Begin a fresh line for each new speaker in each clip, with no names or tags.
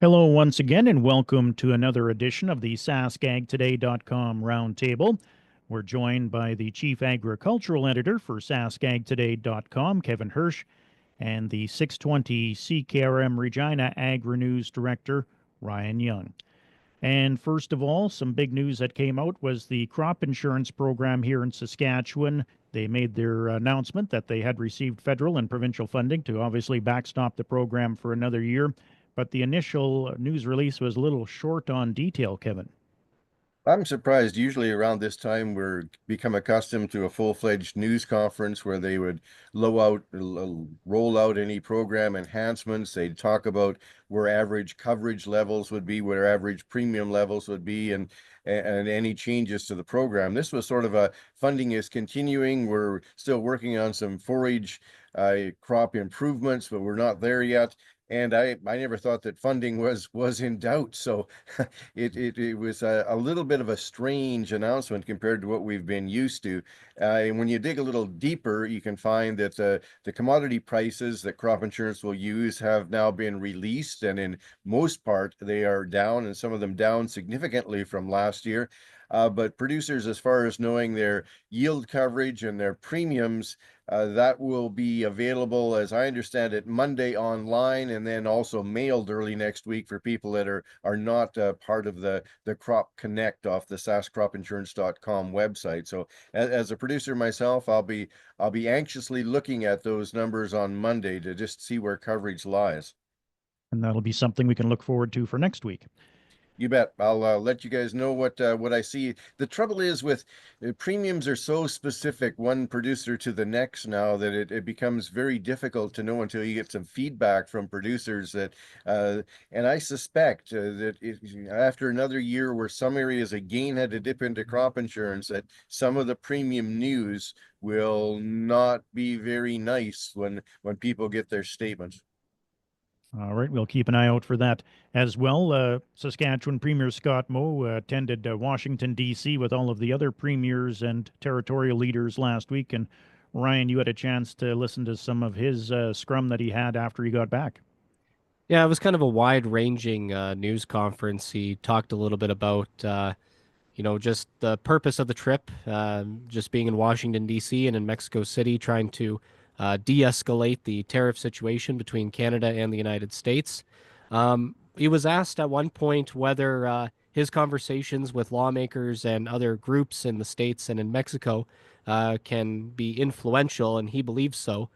Hello once again, and welcome to another edition of the SaskAgToday.com Roundtable. We're joined by the Chief Agricultural Editor for SaskAgToday.com, Kevin Hirsch, and the 620 CKRM Regina Agri-News Director, Ryan Young. And first of all, some big news that came out was the crop insurance program here in Saskatchewan. They made their announcement that they had received federal and provincial funding to obviously backstop the program for another year. But the initial news release was a little short on detail, Kevin.
I'm surprised. Usually around this time, we're become accustomed to a full-fledged news conference where they would roll out any program enhancements. They'd talk about where average coverage levels would be, where average premium levels would be, and any changes to the program. This was sort of a funding is continuing. We're still working on some forage crop improvements, but we're not there yet. And I never thought that funding was in doubt. So it was a little bit of a strange announcement compared to what we've been used to. And when you dig a little deeper, you can find that the commodity prices that crop insurance will use have now been released, and in most part, they are down, and some of them down significantly from last year. But producers, as far as knowing their yield coverage and their premiums, that will be available, as I understand it, Monday online, and then also mailed early next week for people that are not part of the Crop Connect off the SaskCropInsurance.com website. So, as a producer myself, I'll be anxiously looking at those numbers on Monday to just see where coverage lies.
And that'll be something we can look forward to for next week.
You bet. I'll let you guys know what I see. The trouble is with premiums are so specific, one producer to the next now, that it becomes very difficult to know until you get some feedback from producers that, and I suspect that after another year where some areas again had to dip into crop insurance, that some of the premium news will not be very nice when people get their statements.
All right, we'll keep an eye out for that as well. Saskatchewan Premier Scott Moe attended Washington, D.C. with all of the other premiers and territorial leaders last week. And Ryan, you had a chance to listen to some of his scrum that he had after he got back.
Yeah, it was kind of a wide-ranging news conference. He talked a little bit about, just the purpose of the trip, just being in Washington, D.C. and in Mexico City, trying to de-escalate the tariff situation between Canada and the United States. He was asked at one point whether his conversations with lawmakers and other groups in the States and in Mexico can be influential, and he believes so.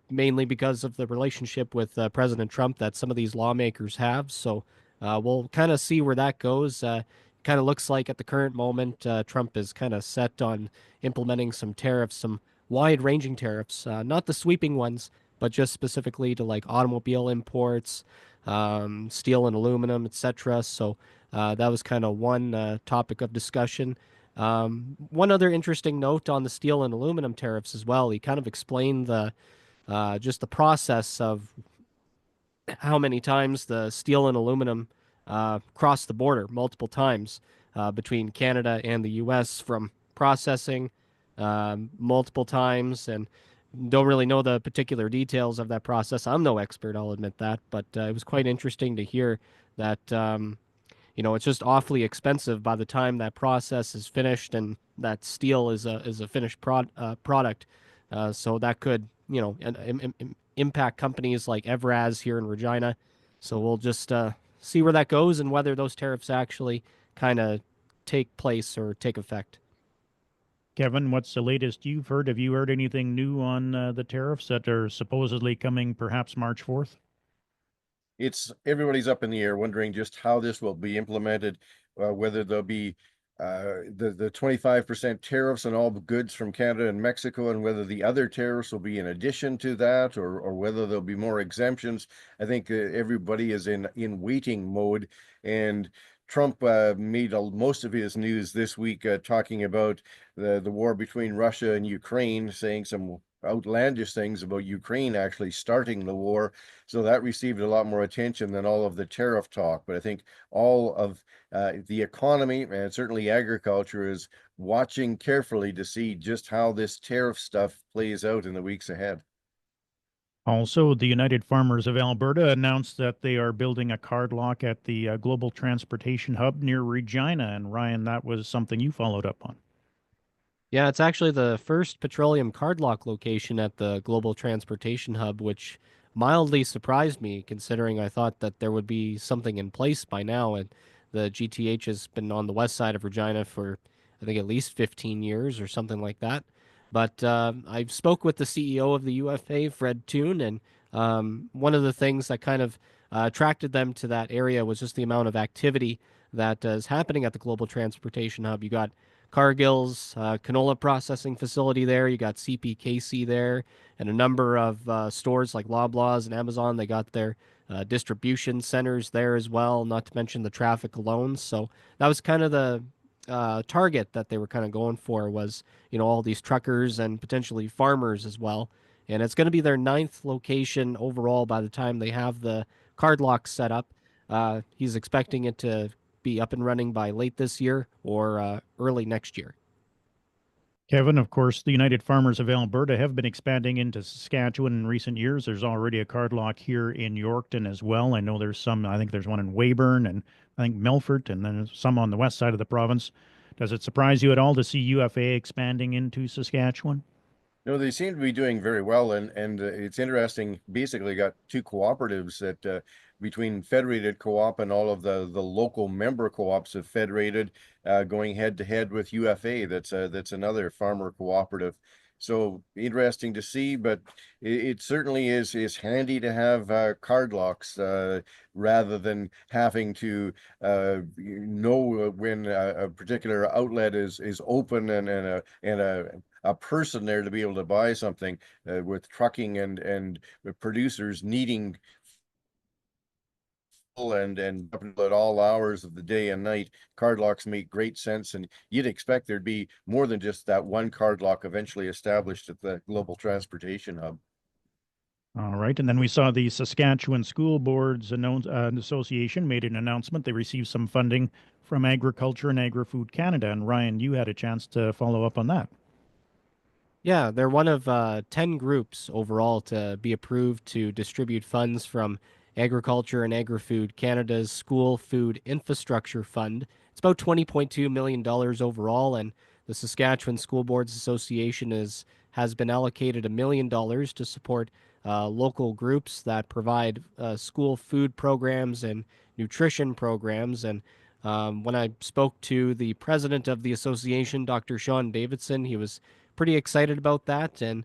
Mainly because of the relationship with President Trump that some of these lawmakers have. So we'll kind of see where that goes. Kind of looks like at the current moment, Trump is kind of set on implementing some tariffs, some wide-ranging tariffs, not the sweeping ones, but just specifically to like automobile imports, steel and aluminum, etc. So that was kind of one topic of discussion. One other interesting note on the steel and aluminum tariffs as well. He kind of explained the just the process of how many times the steel and aluminum crossed the border multiple times between Canada and the U.S. from processing multiple times, and don't really know the particular details of that process. I'm no expert, I'll admit that, but it was quite interesting to hear that it's just awfully expensive by the time that process is finished, and that steel is a finished product. So that could impact companies like Evraz here in Regina. So we'll just see where that goes and whether those tariffs actually kind of take place or take effect.
Kevin, what's the latest you've heard? Have you heard anything new on the tariffs that are supposedly coming perhaps March 4th?
It's everybody's up in the air wondering just how this will be implemented, whether there'll be the 25% tariffs on all goods from Canada and Mexico, and whether the other tariffs will be in addition to that, or whether there'll be more exemptions. I think everybody is in waiting mode, and Trump made most of his news this week talking about the war between Russia and Ukraine, saying some outlandish things about Ukraine actually starting the war. So that received a lot more attention than all of the tariff talk. But I think all of the economy and certainly agriculture is watching carefully to see just how this tariff stuff plays out in the weeks ahead.
Also, the United Farmers of Alberta announced that they are building a card lock at the Global Transportation Hub near Regina. And Ryan, that was something you followed up on.
Yeah, it's actually the first petroleum card lock location at the Global Transportation Hub, which mildly surprised me considering I thought that there would be something in place by now. And the GTH has been on the west side of Regina for, I think, at least 15 years or something like that. But I spoke with the CEO of the UFA, Fred Toon, and one of the things that kind of attracted them to that area was just the amount of activity that is happening at the Global Transportation Hub. You got Cargill's canola processing facility there. You got CPKC there, and a number of stores like Loblaws and Amazon. They got their distribution centers there as well, not to mention the traffic alone. So that was kind of the target that they were kind of going for was, all these truckers and potentially farmers as well. And it's going to be their ninth location overall by the time they have the card lock set up. He's expecting it to be up and running by late this year or early next year.
Kevin, of course, the United Farmers of Alberta have been expanding into Saskatchewan in recent years. There's already a card lock here in Yorkton as well. I know there's some, I think there's one in Weyburn and I think Milford, and then some on the west side of the province. Does it surprise you at all to see UFA expanding into Saskatchewan?
No, they seem to be doing very well, and it's interesting. Basically, got two cooperatives that between Federated Co-op and all of the local member co-ops of Federated, going head to head with UFA. That's another farmer cooperative. So interesting to see, but it certainly is handy to have card locks rather than having to know when a particular outlet is open and a person there to be able to buy something, with trucking and producers needing full and at all hours of the day and night. Card locks make great sense, and you'd expect there'd be more than just that one card lock eventually established at the Global Transportation Hub.
All right. And then we saw the Saskatchewan School Boards Association made an announcement. They received some funding from Agriculture and Agri-Food Canada. And Ryan, you had a chance to follow up on that.
Yeah, they're one of 10 groups overall to be approved to distribute funds from Agriculture and Agri-Food Canada's School Food Infrastructure Fund. It's about $20.2 million overall, and the Saskatchewan School Boards Association has been allocated $1 million to support local groups that provide school food programs and nutrition programs. And when I spoke to the president of the association, Dr. Sean Davidson, he was pretty excited about that and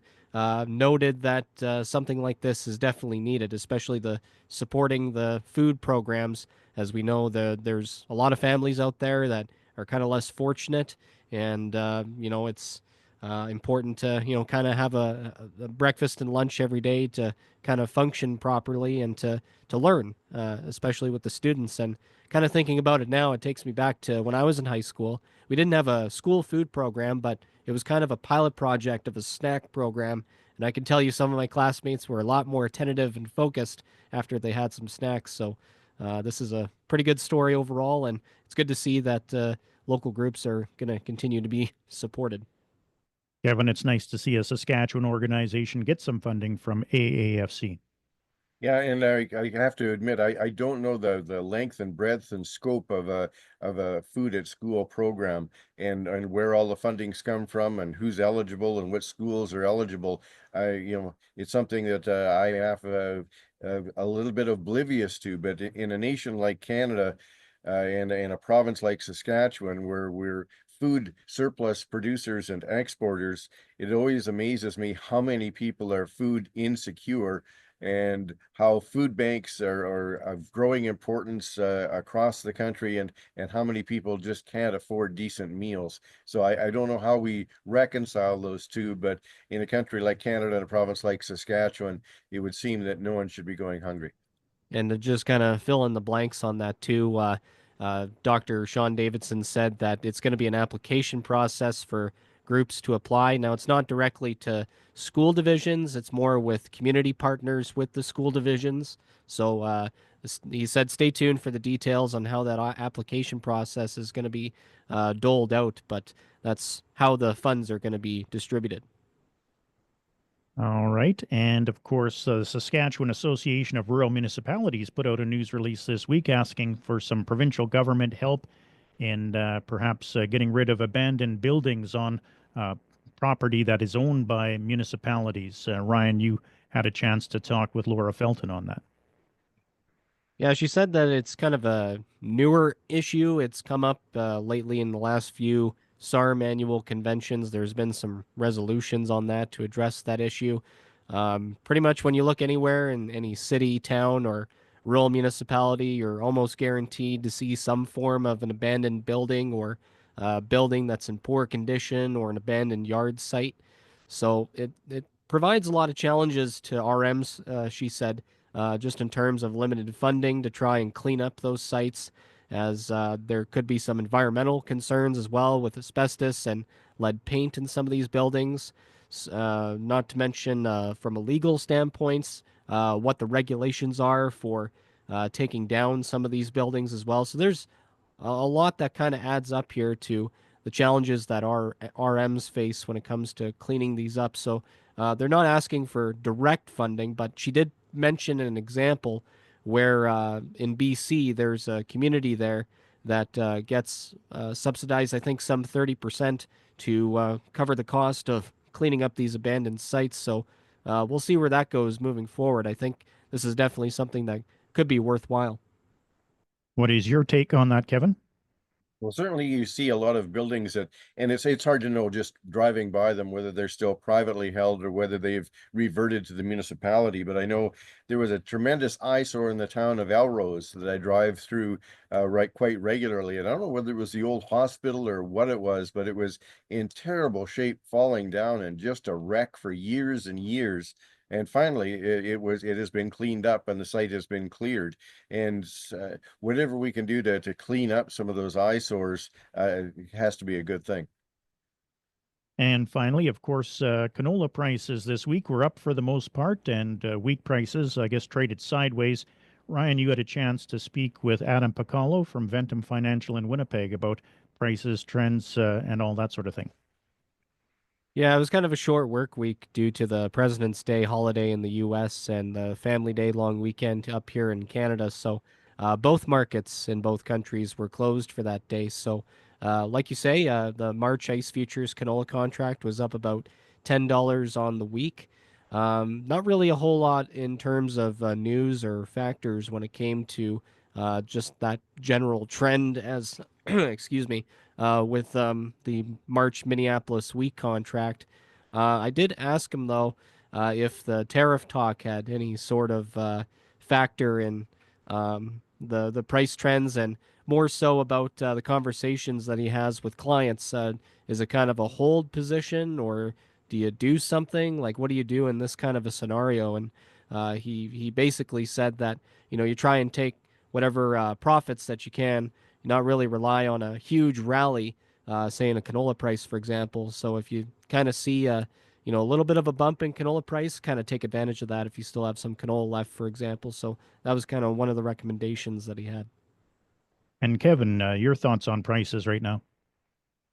noted that something like this is definitely needed, especially the supporting the food programs. As we know, there's a lot of families out there that are kind of less fortunate, and it's important to kind of have a breakfast and lunch every day to kind of function properly and to learn, especially with the students. And kind of thinking about it now, it takes me back to when I was in high school. We didn't have a school food program, but it was kind of a pilot project of a snack program. And I can tell you some of my classmates were a lot more attentive and focused after they had some snacks. So this is a pretty good story overall, and it's good to see that local groups are going to continue to be supported.
Kevin, it's nice to see a Saskatchewan organization get some funding from AAFC.
Yeah, and I have to admit, I don't know the length and breadth and scope of a food at school program, and where all the fundings come from and who's eligible and what schools are eligible. It's something that I have a little bit oblivious to, but in a nation like Canada, and in a province like Saskatchewan, where we're food surplus producers and exporters, it always amazes me how many people are food insecure, and how food banks are of growing importance across the country, and how many people just can't afford decent meals. So I don't know how we reconcile those two, but in a country like Canada and a province like Saskatchewan, it would seem that no one should be going hungry.
And to just kind of fill in the blanks on that too, Dr. Sean Davidson said that it's going to be an application process for groups to apply. Now, it's not directly to school divisions; it's more with community partners with the school divisions. So he said, stay tuned for the details on how that application process is going to be doled out. But that's how the funds are going to be distributed.
All right. And of course, the Saskatchewan Association of Rural Municipalities put out a news release this week asking for some provincial government help in perhaps getting rid of abandoned buildings on uh, property that is owned by municipalities. Ryan, you had a chance to talk with Laura Felton on that.
Yeah, she said that it's kind of a newer issue. It's come up lately in the last few SARM annual conventions. There's been some resolutions on that to address that issue. Pretty much when you look anywhere in any city, town, or rural municipality, you're almost guaranteed to see some form of an abandoned building or building that's in poor condition or an abandoned yard site. So it provides a lot of challenges to RMs, she said, just in terms of limited funding to try and clean up those sites, as there could be some environmental concerns as well with asbestos and lead paint in some of these buildings. Not to mention, from a legal standpoints, what the regulations are for taking down some of these buildings as well. So there's a lot that kind of adds up here to the challenges that our RMs face when it comes to cleaning these up. So they're not asking for direct funding, but she did mention an example where in BC there's a community there that gets subsidized, I think, some 30% to cover the cost of cleaning up these abandoned sites. So we'll see where that goes moving forward. I think this is definitely something that could be worthwhile.
What is your take on that, Kevin?
Well, certainly you see a lot of buildings that, and it's hard to know just driving by them whether they're still privately held or whether they've reverted to the municipality. But I know there was a tremendous eyesore in the town of Elrose that I drive through right quite regularly, and I don't know whether it was the old hospital or what it was, but it was in terrible shape, falling down and just a wreck for years and years. And finally, it has been cleaned up and the site has been cleared. And whatever we can do to clean up some of those eyesores has to be a good thing.
And finally, of course, canola prices this week were up for the most part, and wheat prices, I guess, traded sideways. Ryan, you had a chance to speak with Adam Pacallo from Ventum Financial in Winnipeg about prices, trends, and all that sort of thing.
Yeah, it was kind of a short work week due to the President's Day holiday in the US and the Family Day long weekend up here in Canada. So, both markets in both countries were closed for that day. So, like you say, the March ICE futures canola contract was up about $10 on the week. Not really a whole lot in terms of news or factors when it came to just that general trend as, excuse me, with the March Minneapolis wheat contract. I did ask him, though, if the tariff talk had any sort of factor in the price trends, and more so about the conversations that he has with clients. Is it kind of a hold position, or do you do something? Like, what do you do in this kind of a scenario? And he basically said that, you try and take whatever profits that you can, not really rely on a huge rally, say in a canola price, for example. So if you kind of see a little bit of a bump in canola price, kind of take advantage of that if you still have some canola left, for example. So that was kind of one of the recommendations that he had.
And Kevin, your thoughts on prices right now?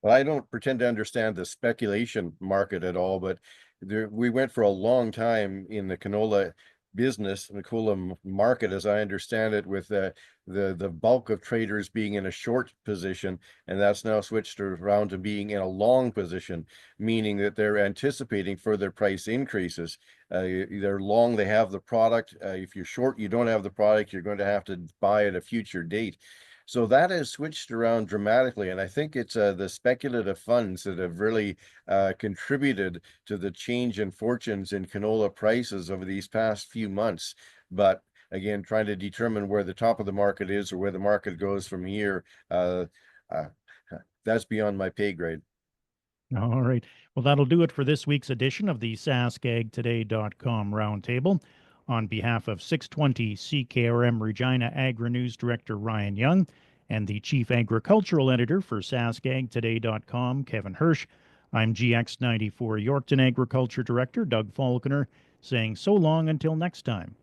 Well, I don't pretend to understand the speculation market at all, but we went for a long time in the canola business, the canola market, as I understand it, with the bulk of traders being in a short position, and that's now switched around to being in a long position, meaning that they're anticipating further price increases. They're long, they have the product. If you're short, you don't have the product, you're going to have to buy at a future date. So that has switched around dramatically, and I think it's the speculative funds that have really contributed to the change in fortunes in canola prices over these past few months. But again, trying to determine where the top of the market is or where the market goes from here, uh, that's beyond my pay grade.
All right. Well, that'll do it for this week's edition of the SaskAgToday.com Roundtable. On behalf of 620 CKRM Regina Agri News Director Ryan Young and the Chief Agricultural Editor for SaskAgToday.com, Kevin Hirsch, I'm GX94 Yorkton Agriculture Director Doug Falconer, saying so long until next time.